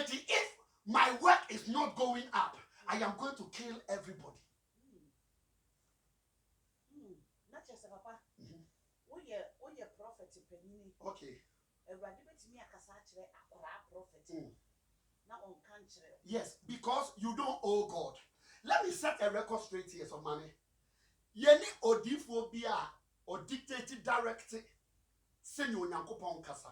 If my work is not going up, I am going to kill everybody. Not just papa. Oye prophet penini. Okay. Yes, because you don't owe God. Let me set a record straight here, so money. Yeni odiphobia or dictated directly. Senu nyankopon kasa.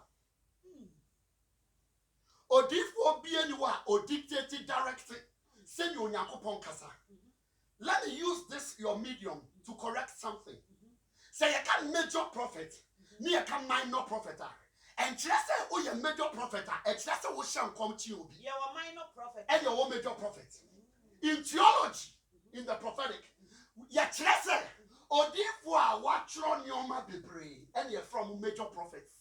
Odiphobia niwa or dictated directly. Senu nyankopon kasa. Let me use this your medium to correct something. Say you can major prophet, me you can minor prophet. And just say oh you major prophet, and just say we shall come to you. You are minor prophet. And you are major prophet. In theology, in the prophetic, you just say Odifo watchron yoma bebre, and you're from major prophets.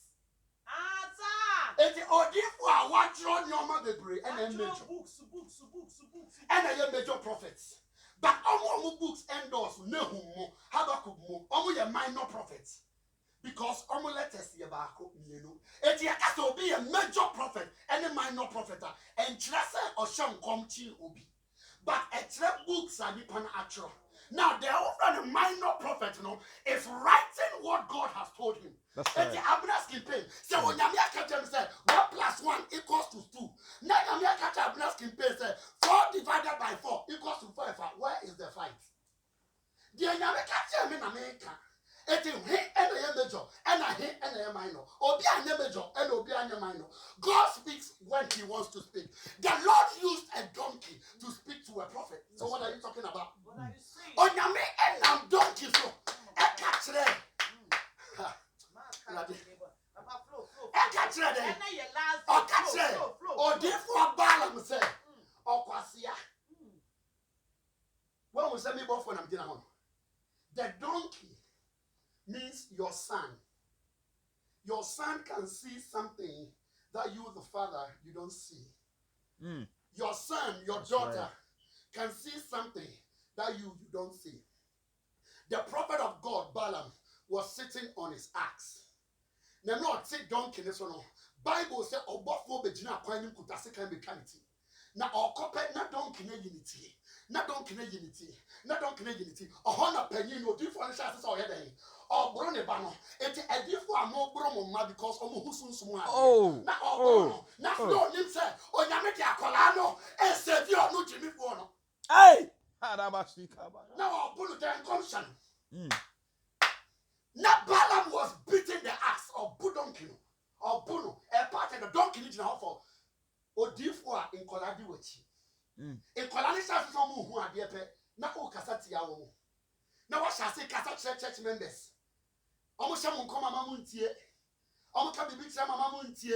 And the Odifo watchron yoma bebre, and then major books, and I am major prophets. But all books endorse Nehum, Habakkuk, all your minor prophets. Because all letters here about you know. It has to be a major prophet and a minor prophet. And Tressa or Sham come to Ubi. But a trap books are the panatro. Now they are a minor prophet, you know, is writing what God has told him. That's right. right. The Abner's campaign. So when Yamia Katem said 1 + 1 = 2. Now Yamia Katem Abner's campaign said 4 divided by 4 = 5. Where is the fight? The Yamia Katem in America. It is he and a major, and a he and a minor. Obi and a major, and Obi and a minor. God speaks when he wants to speak. The Lord used a donkey to speak to a prophet. So what are you talking about? What are you saying? On your me and I'm donkey so. I catch it. I catch it. I catch it. Or therefore balance say. Or kwasia. When we say me both when I'm dinner on. The donkey means your son. Your son can see something that you, the father, you don't see. Your son, your daughter, can see something that you don't see. The prophet of God, Balaam, was sitting on his axe. Now, not sit donkey, this one. Bible says, "Obofo bejina kwani kutase kan mekaniti." Now, our corporate not donkey unity. Not donkey unity. Not donkey unity. A honor penny no different chances or heading. Or brone bano. It's a different more bromo because omuhusun sumwa. Oh. Now, oh. Now, no, you say, oh, Yameka Colano, and said you are not Jimmy Bono. Hey! Now, I'll put it down condition. Now, Balaam was beating the axe of Budonkino or Buno, a part of the donkey in for Odifwa in Coladi with you. In Coladi Shafi who are dear pet, now Casati. Now, what shall I say, Casa church members? Almost some come Mamuntie, almost can be big some Mamuntie.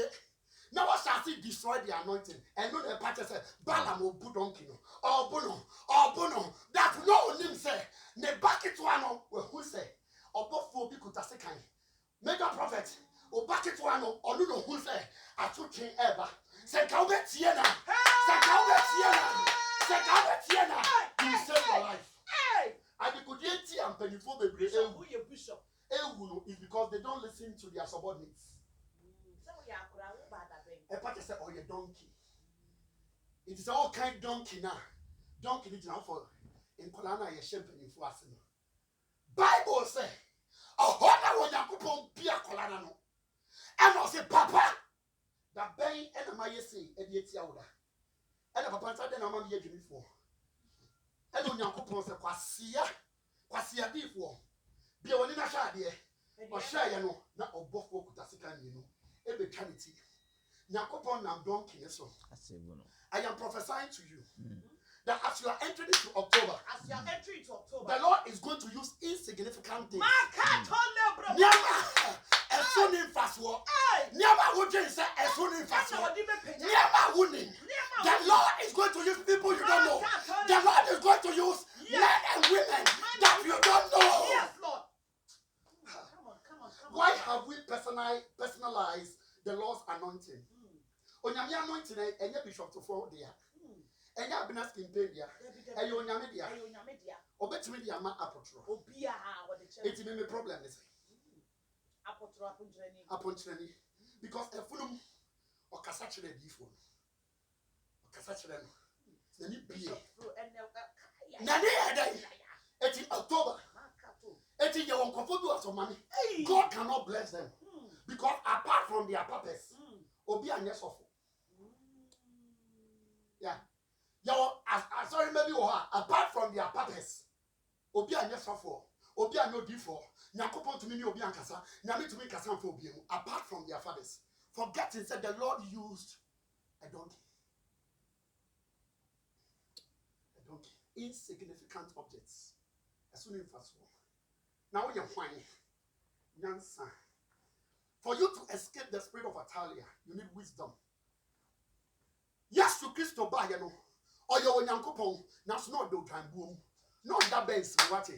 Now, what shall I say, destroy the anointing and not a part of Balaam or Budonkino or Bono, that no name say, ne back it one who say. Or both for people to say, mega prophet, or back it one, or no, who say, I took him ever. Say, Calvert Siena, say, Calvert Siena, say, Calvert Siena, you save your life. I could yet see and penny for the bishop. Is because they don't listen to their subordinates. A part said, oh, you donkey. It is all kind donkey now. Donkey is now for in Colana, a champagne in Fuasino. Bible say, "Oh, what I want you to be a colano." And I say, "Papa, that bay and my say, and yet yawda." And a papa said, "I'm not here before." And on your coupon say, "Quasia before." Be a one in a shady, or share you know, not of both work with Asican, you know, every charity. Nakopon am donkey, so I am prophesying to you. That as you are entering into October, the Lord is going to use insignificant things. Never a soon in fast war. Never would you say a soon in fast war. Never winning. The Lord is going to use people you don't know. The Lord is going to use men and women that you don't know. Yes, Lord. Come on. Why have we personalized the Lord's anointing? Onyame anointing and your bishop to fall there. And you have been asking Pendia, and you are media, or better media, my apotro. It's a problem. Upon training, because a fulum or cassation phone. kasa kyerɛ no n'ani bie Bishop Flo, and n'ani yɛ dɛ eti October eti yɛ wɔn nkɔfo bi wɔ so mami God cannot bless them because apart from their purpose obi anyɛ sɔfo yeah yɛwɔ asɔre maybe wɔ hɔ a apart from their purpose obi anyɛ sɔfo obi anyɛ odifo nyankopɔn tumi ne obi ankasa nyame tumi kasa mfa obi mu apart from their fathers forgetting said the Lord used a donkey insignificant objects as soon as possible now you're fine nyansa for you to escape the spirit of Atalia you need wisdom yes to Christo ba you know or your nyankopɔn na so no do time boom no that Benz what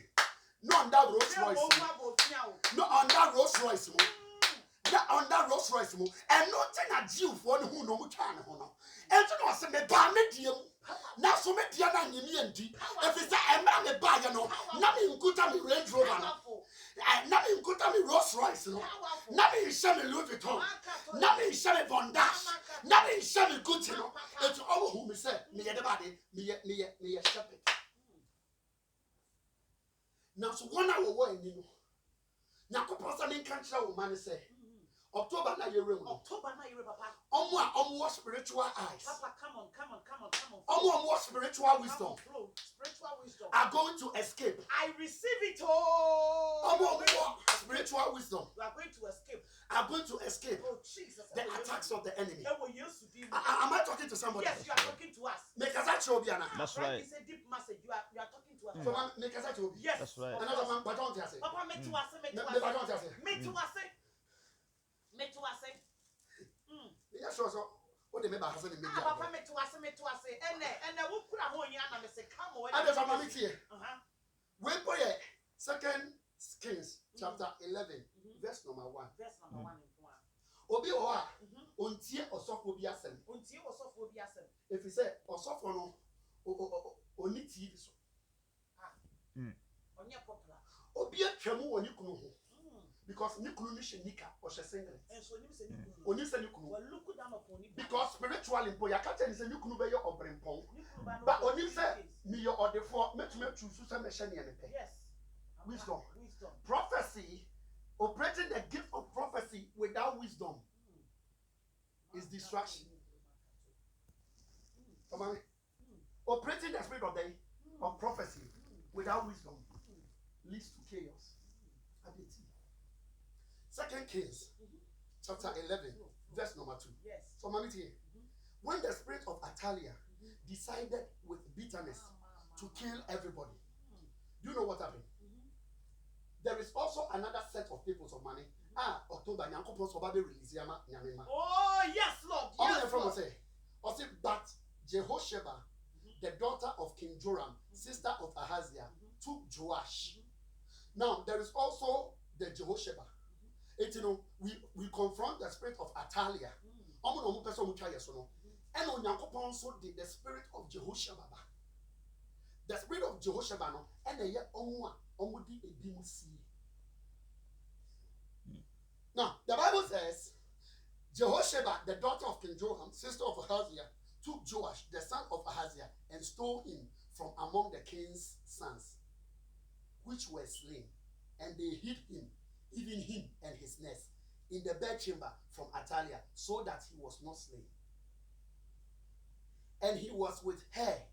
no on that Rolls Royce no on that Rolls Royce mo on that Rolls Royce mo and nothing a Jew for who no mu twa ne ho no and so no say me ba me die mu na so me dia na nyimi andi if it's a man me ba you know na me nkuta me Range Rover no na me nkuta me Rolls Royce no na me hye me Louis Vuitton na me hye me Von Dash na me hye me Gucci no it's all who me say me ye de body me ye shepherd now so one hour wo ani no Nyankopɔn sa me nka kyerɛ wo man say October na ye rem papa omo spiritual eyes papa come on omo spiritual wisdom are going to escape I receive it all omo spiritual wisdom you are going to escape oh Jesus the attacks of the enemy am I talking to somebody yes you are talking to us make us actually obi ana That's right. It's a deep message you are talking to us so man make us actually obi yes That's right. another man but don't say papa me to us yeah sure so what they make by Hassan in media papa me to us and wo kura ho nya na me say come on and there's a mammy here we uh-huh pray 2 Kings chapter 11 verse number 1 verse number 1 in one obi o a ontie osofo bi asem untie osofo bi asem if you say osofo no oni TV so onye popular obi atwamu woni kunu ho because ni kunu ni shenika o she singlet and so nim say ni kunu oni se ni kunu well look down upon it because spiritually mpo ya ka tell say ni kunu be your obrempon but oni say me your odefo metuma choose say me hye ne pe yes wisdom prophecy operating the gift of prophecy without wisdom is distraction come on operating the spirit of prophecy without wisdom leads to chaos. 2 Kings chapter 11 verse number 2 yes so mommy here when the spirit of Atalia decided with bitterness to kill everybody do you know what happened there is also another set of people of money October nyankopon so ba be release yama nyamema oh yes Lord yes from say but Jehosheba the daughter of King Joram sister of Ahaziah took Joash now there is also the Jehosheba you know we confront the spirit of Atalia omo person mutwa yeso no and onyankopon so the spirit of Jehosheba the spirit of Jehosheba no and ye omo di ebi musi now the Bible says Jehosheba the daughter of King Joram sister of Ahaziah took Joash the son of Ahaziah and stole him from among the king's sons which were slain and they hid him even him and his nest in the bedchamber from Atalia so that he was not slain and he was with her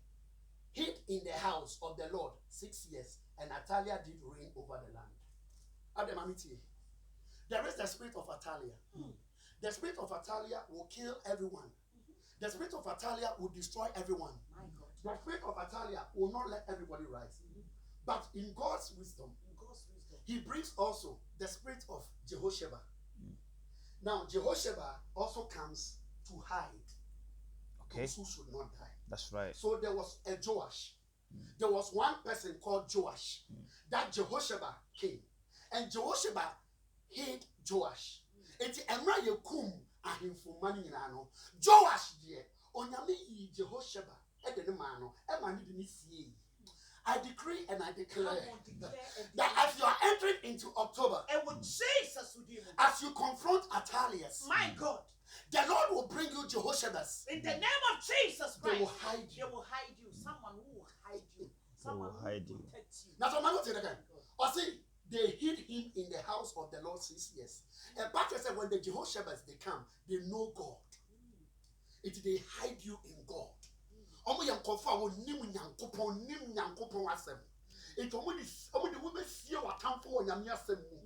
hid in the house of the Lord 6 years and Atalia did reign over the land. There is the spirit of Atalia. The spirit of Atalia will kill everyone. The spirit of Atalia will destroy everyone. The spirit of Atalia will not let everybody rise. But in God's wisdom, he brings also the spirit of Jehosheba. Now, Jehosheba also comes to hide those who should not die. That's right. So there was a Joash. There was one person called Joash that Jehosheba came. And Jehosheba hid Joash. Eti emra yekum ahimfo mani nyina no. Joash de onyame yi Jehosheba e de ne ma no e ma ne de ne sie. I decree and I declare that as you are entering into October, as you confront Atalias, my God, The Lord will bring you Jehoshaphat. In the name of Jesus They will Christ. hide They you. will hide you. Someone who will hide you. Someone will who will hide you. protect you. Now, some say again. Or see, they hid him in the house of the Lord 6 years. And Pastor said, when the Jehoshaphat they come, they know God. It they hide you in God. Omo yam kofa wo nim nyankopon asem. It omo the woman see what time for nyame asem mu.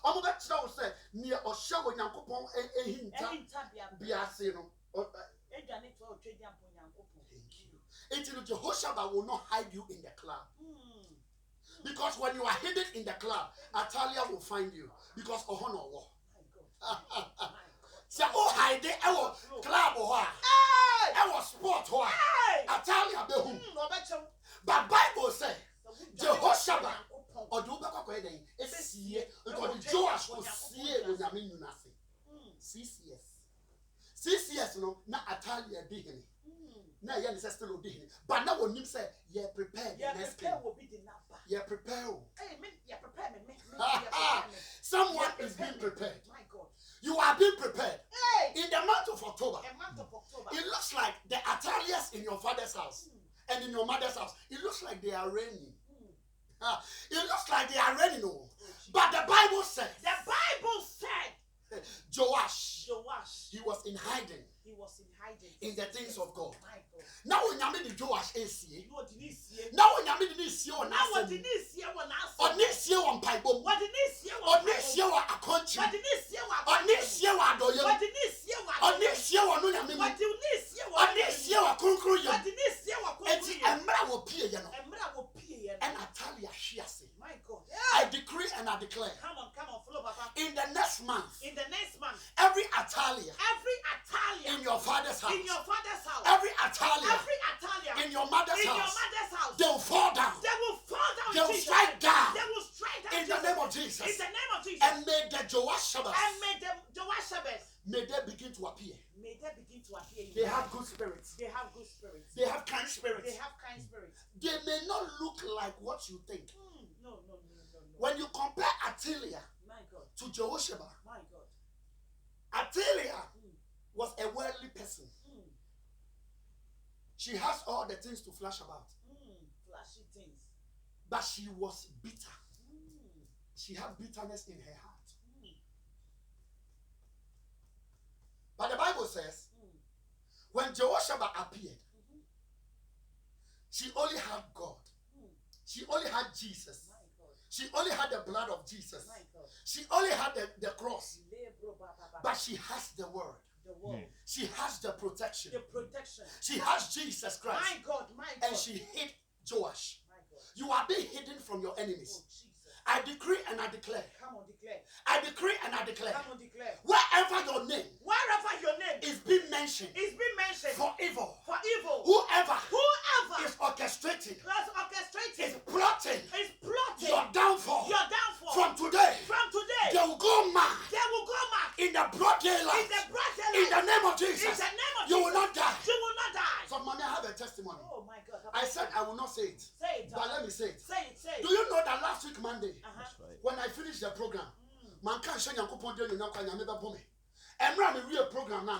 Omo be kira wo say ne o hye wo nyankopon ehinta biase no. Edwane to otwedi ampo nyankopon. Thank you. It Jehoshaphat will not hide you in the club. Because when you are hidden in the club, Atalia will find you. Because Ohon or war. So, oh, hide it. I was club or what? I was sport or Atalia be who. But Bible say Jehoshaphat or do back wedding. It's here because Joash was here when I mean nothing. 6 years. 6 years, no, not Atalia digging. Now, yeah, it's still digging. But now, when you say, you're prepared, will be the number. you're prepared. Hey, you're prepared. Someone is being prepared. My God. You are being prepared. Hey! In the month of October, A month of October. it looks like the Atalias in your father's house and in your mother's house, it looks like they are raining. It looks like they are raining. Oh. But the Bible says, The Bible said, Joash, Joash, he was in hiding he was in hiding. in the things of God. My God. Now, when you mean the Joash is here, You didn't see it. now when you mean this year on Now what us, did he see when I on said? this year on Piebom, What did he see on this year on a country, What did he see on this year on Doyle, What did he see on this year on Nunami, What did he see on this year on Kunkru, What did he see and Mra will peer, you know, And Mra will pee. and Atalia Shiasi. My God. I decree and I declare Come on, follow Papa. in the next month, In the next month, every Atalia every Italian in your father's house, in your father's house, every Atalia every Italian in your mother's in your house, mother's house, they'll fall down they will fall down. They will Jesus. strike down They will strike down in the Jesus. name of Jesus. In the name of Jesus. And may the Joashebas, And may the Joashebas, may they begin to appear. may they begin to appear. in They you. have good spirits. They have good spirits. They have kind spirits. They have kind spirits. They may not look like what you think. No. When you compare Atalia My God. to Jehoshaphat, My God. Atalia was a worldly person. Mm. She has all the things to flash about, Flashy things. but she was bitter. Mm. She had bitterness in her heart. Mm. But the Bible says, Mm. when Jehoshaphat appeared, she only had God. Mm. She only had Jesus. My God. She only had the blood of Jesus. My God. She only had the cross. Lebro Baba. But she has the word. The world. She has the protection. The protection. She has Jesus Christ. My God. My God. And she hid Joash. My God. You are being hidden from your Oh, enemies. Jesus. I decree and I declare. Come on, declare. I decree and I declare. Come on, declare. Wherever your name Wherever your name is being mentioned is being mentioned for evil, for evil, whoever whoever is orchestrating, is orchestrating, is plotting is plotting your downfall, your downfall, from today, from today, they will go mad they will go mad in the broad daylight. in the broad In the daylight. name of In Jesus, the name of you Jesus, will not die. you will not die. So, mommy, I have a testimony. Oh my God. I said I will not say it, Say it. but let me say it. Say it. Say it. Do you know that last week Monday, That's right. when I finished the program, man can't show you coupon doing your kind of never me. And run a real program now.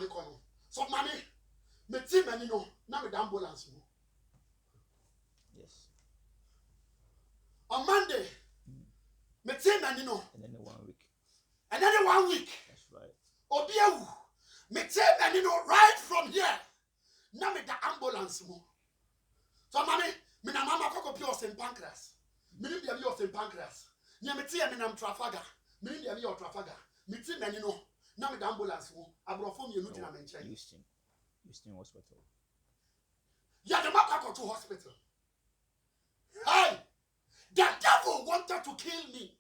So, mommy, me team and you know, now with the ambulance. Yes. On Monday, me team and you know, And then the 1 week. another 1 week. That's right. Obiawu, me team and you know, right from here, now with the ambulance. So, mommy, me na mama koko pure St. Pancras. Me ni bia bi St. Pancras. Nya me tie me na Trafalgar. Me ni bia bi Trafalgar. Me tie me ni no. Na me da ambulance mo. Abrofo me enu tina me nchen. Houston Hospital. Ya the maka to hospital. Hey! The devil wanted to kill me.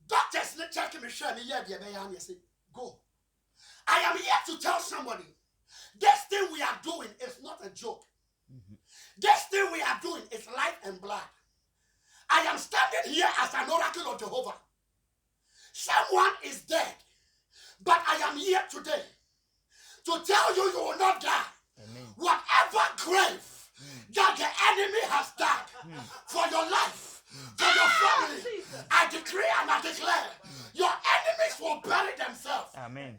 Doctors let check me share me here the be say, go. I am here to tell somebody this thing we are doing is not a joke. This thing we are doing is life and blood. I am standing here as an oracle of Jehovah. Someone is dead, but I am here today to tell you will not die. Amen. Whatever grave that the enemy has dug for your life, for your family, I decree and I declare, your enemies will bury themselves. Amen.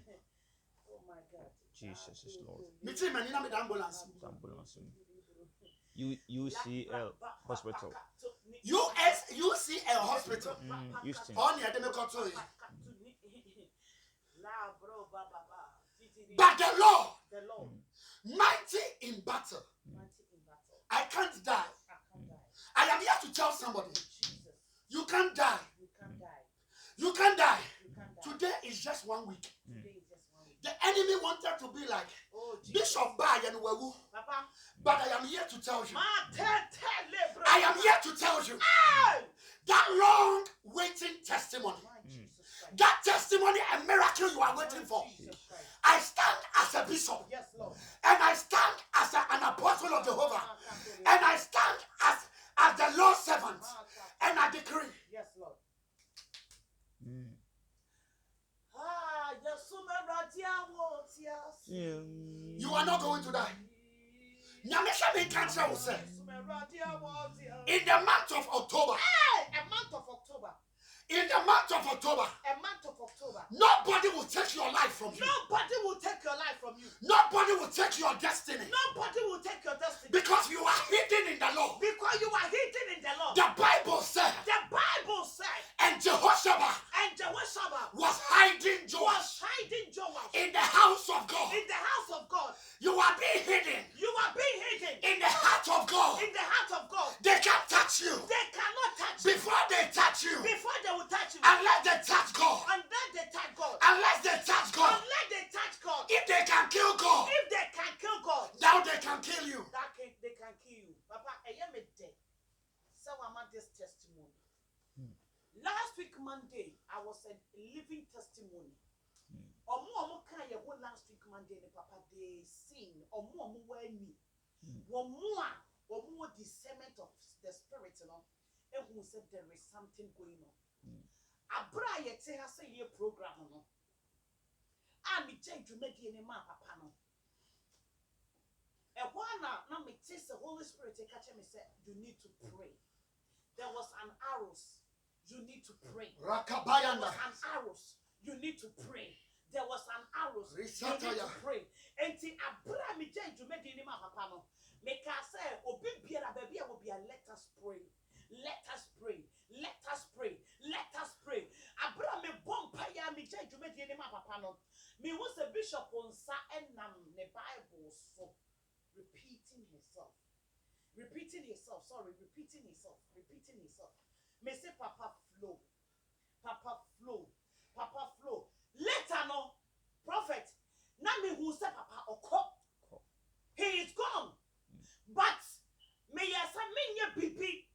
Jesus is Lord. Me too, man, you know ambulance. Ambulance. UCL hospital. UCL hospital. Houston. On the medical toy. La bro baba. But the Lord, The Lord, mighty in battle. mighty in battle. I can't die. I can't die. I am here to tell somebody, Jesus, you can't die. you can't die. You can't die. You can't die. Today is just 1 week. Today is just 1 week. The enemy wanted to be like Oh, Jesus. Bishop Bai and Wewu, Papa, but I am here to tell you. ma tell bro. I am here to tell you Hey! that long waiting testimony, My Jesus Christ. that testimony and miracle you are waiting for. Jesus Christ. I stand as a bishop Yes, Lord. and I stand as an apostle of Jehovah and I stand as the Lord's servant and I decree. Yes, Lord. Mm. Ah, yes, You are not going to die. Nyamesha me cancer will say in the month of October. A month of October. In the month of October, A month of October. nobody will take your life from you. Nobody will take your life from you. Nobody will take your destiny Nobody will take your destiny. because you are hidden in the Lord. Because you are hidden in the Lord. The Bible said, The Bible said, and Jehoshaphat and Jehoshaphat was hiding was Joash hiding Joash in the house of God. in the house of God. You are being hidden You are being hidden in the heart of God. in the heart of God. They can't touch you They cannot touch you before they touch you. before they will touch you. Unless they touch God. And then they touch God. Unless they touch God. Unless they touch God. If they can kill God, If they can kill God, now they can kill you. they can kill you. Papa, I am a day. So I'm at this testimony. Last week Monday, I was a living testimony. Omo kan ye wo last week Monday ne papa they seen omo were me. Omo discernment of the spirit, you know. And who said there is something going on. Abra ye te ha say ye program no. A mi je dwumadi ne ma papa no. E wana na me te the Holy Spirit e ka che me say you need to pray. There was an arrows. You need to pray. There was Rakabayanda. an arrows. You need to pray. There was an arrows. You need Risataya. to pray. Enti abra mi je dwumadi ne ma papa no. Me ka say obi biara baby will be a let us pray. Let us pray. Let us pray. Let us pray. Abra me bompa ya mi je dwumadi ne ma papa no. Me was a bishop on sa enam ne Bible so repeating himself. Repeating himself. Me say Papa flow. Papa flow. Papa flow. Later no prophet. Na me who say Papa oko. He is gone. But me yes I mean ye bibi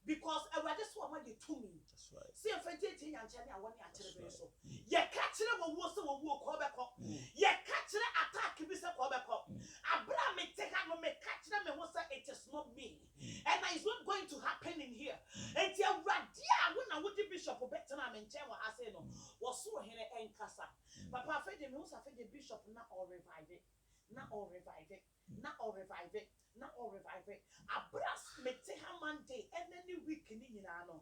because I was this one you to me. That's right. See if I did thing and tell me I want to That's right. so. Ye catch it wo wo so wo ko back up. Ye catch it attack me say ko back up. Abra me take no me catch them me wo say it is not me. And it's not going to happen in here. And you radia when I would the bishop better na me nchen wa ase no. Was so here en kasa. Papa fe de me wo say the bishop na all revive it. Na all revive it. Na all revive it. Na all revive it. Abras me take a Monday and any week ni nyina no.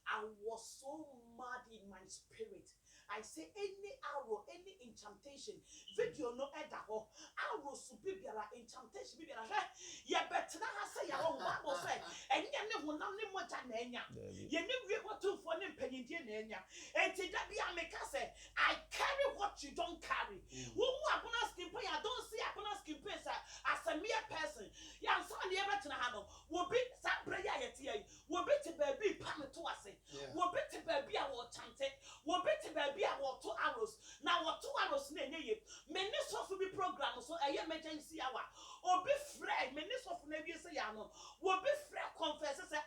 I was so mad in my spirit. I say any arrow, any incantation, video no edaho, arrow subibiara, incantation bibiara. Ya better na say ya won Bible say, and ya ne wonam ne moja na enya. Ye ne wie what to for ne mpanyindie na enya. Enti da bia me ka say, I carry what you don't carry. Wo mu abona skin pay, I don't see abona skin pay as a mere person. Ya nsa ne e better na ha no. Wo bi sa prayer yeti yi. Wo bi te baby pa me to ase. Wo bi te baby a wo chante. Wo bi te baby a wo to arrows. Now what 2 arrows na enye ye. Many so be program so e emergency hour. Obi frɛ many so na bi say ya no. Wo bi frɛ confess say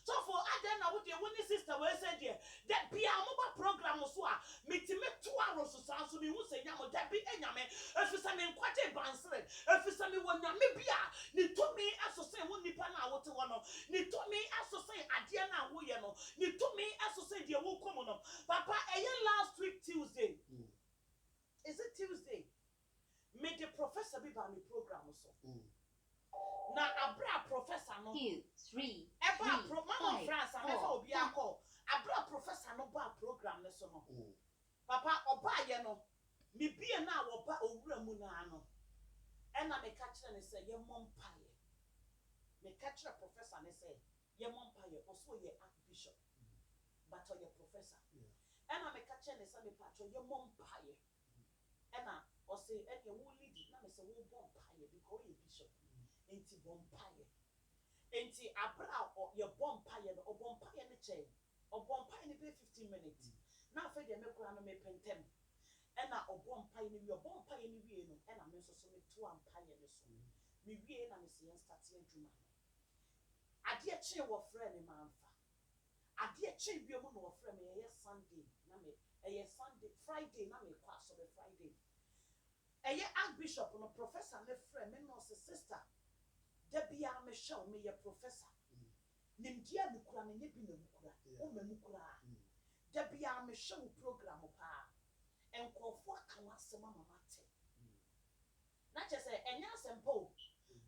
so for aden na wo de woni sister we say there. That be a mobile program so a metime 2 arrows so so me hu say nyamo that be enyame. Efisa me nkwaje bansere. Efisa me wonyame bia ni to me aso say won nipa na wo te wo no. Ni to me aso say ade na wo ye no. Ni to me aso say de wo kom no. Papa last week Tuesday. Is it Tuesday? Made the professor be by me program so. Now abra professor no. 2, 3, Eba mama 5, France and ever obi akọ. Abra professor no ba program ne so no. Papa oba ye no. Me be a now or over Munano. And I may catch and say, Your mom pie. Me catch a professor and say, Your mom pie, also your archbishop, but or your professor. And I may catch and say, Your mom pie. And I or say, and your wool lead, now say, Oh, bomb pie, because you're bishop. Ain't it bomb pie? Ain't it a brow or your bomb pie or bomb pie in the chain? Or bomb pie in the 15 minutes. Now, for the American, may pentem. And I bomb pie in your bomb pie in the Vienna, and I'm also so two and pie in the soul. Me Vienna, Miss Yen starts here to man. I dear chair of friend in Manfa. I dear chair be a moon of friend, a Sunday, Name, a Sunday, Friday, Name, class of a Friday. A year Archbishop and a professor, my friend, and also sister. Debbie Michelle, me a professor. Nimdia Mukura, and Nibina Mukura, Ome Mukura. Debbie Michelle program of her. And call for Kamasa Mamma Mate. Not just say, and yes, and Pope.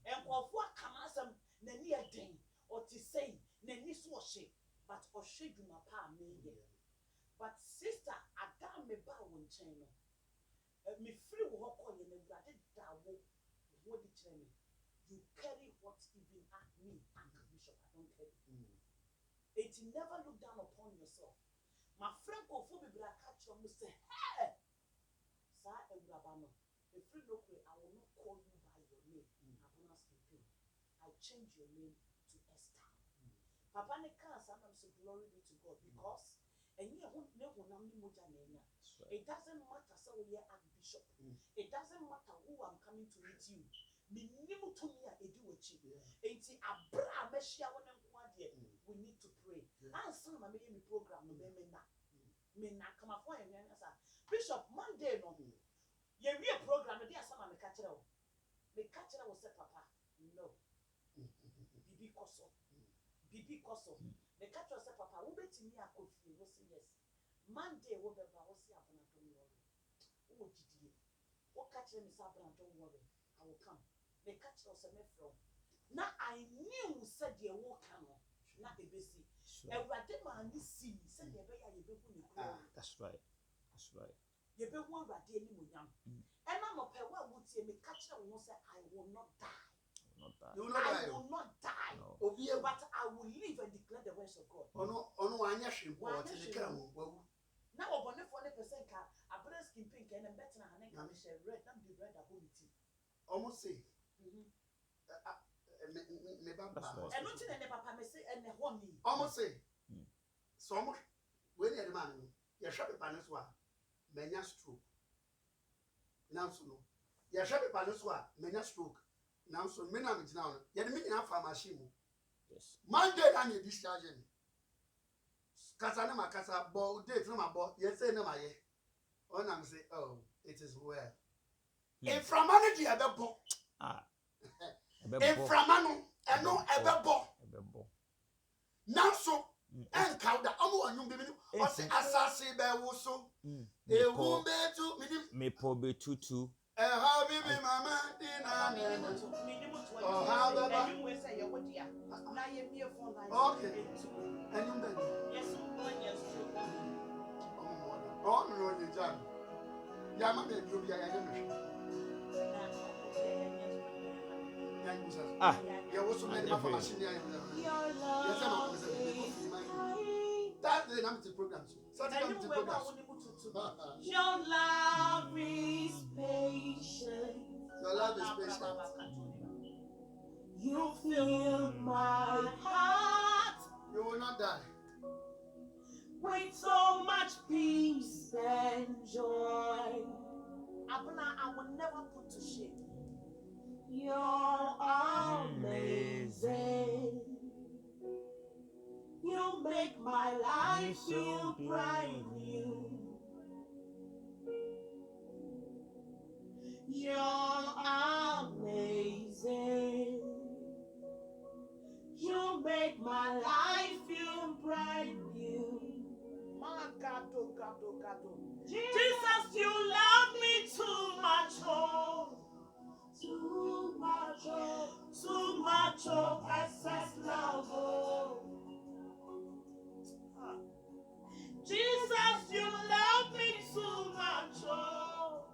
And call for Kamasa Nania Dane, or to say, Nenis Washi, but or shade you my pa me. But sister, I damn me bow in China. Me free walk on you, and I did that. What did you me? You carry what even at me, Archbishop. I don't carry. It never look down upon yourself. My friend go for me, but I catch you and say, hey, Sir Ebrabano, if you look, I will not call you by your name. Abuna's campaign. I change your name to Esther. Papa ne can't sometimes say glory be to God because and you won't know when I'm it doesn't matter so we are Archbishop. It doesn't matter who I'm coming to meet you. Me nimu to me a edu wachi. Enti abra meshia wona nkwade. We need to pray. Answer ma me program no be me na come afọ enwe asa. Bishop Monday no. Ye we program no dey asama me catch o. Me catch o say papa. No. Bibi koso. Bibi koso. Me catch o say papa, wo betimi akofie wo say yes. Monday wo be ba wo say abona don't worry. Wo gidie. Wo catch me say abona don't worry. I will come. Me catch o say me from. Now I knew said ye wo come no. Na ebesi. Ewrade man ni see said ye be ya ye be hu ni kro. That's right. That's right. You be one radi any munyam. And I'm a pair what would say me catch them won't say I will not die. You will not die. I will not die. No. But I will live and declare the words of God. Ono anya shimpo ati kamo wawu. Now on 40% car a breast skin pink and better than I share red and the red ability. Almost say. Me baba. And not in the papa me say and the honey. Almost say. So almost when the man you shop a paneswa. Menya stroke. Now so no. Ya shape paneswa menya stroke. Now so me na me now. Ya de me na fa machine. Yes. Monday na me discharge me. Kasa na makasa bo date na mabo. Yes say na maye. On am say oh it is well. If from energy ebebo. If from anu eno ebebo. Now so and cow that omo baby o say asase be wo so ewu be tu me po be tutu ha bibi mama dina oh ha baba we say you what dia na ye me phone line okay enyum be yes 1 year stroke oh no the jam ya ma be do bia ya me ya wo so me ma for machine ya ya say ma that day I'm to program. Saturday to program. Your love is patient. Your love is patient. You fill my heart. You will not die. With so much peace and joy. Abuna, I will never put to shame. You're amazing. You make my life feel brand new. You're amazing. You make my life feel brand new. My God, oh God, oh God, oh. Jesus, you love me too much, oh. Too much, oh. Too much, oh. Excess love, oh. Jesus, you love me too much, oh.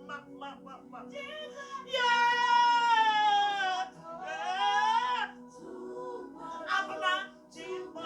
ma.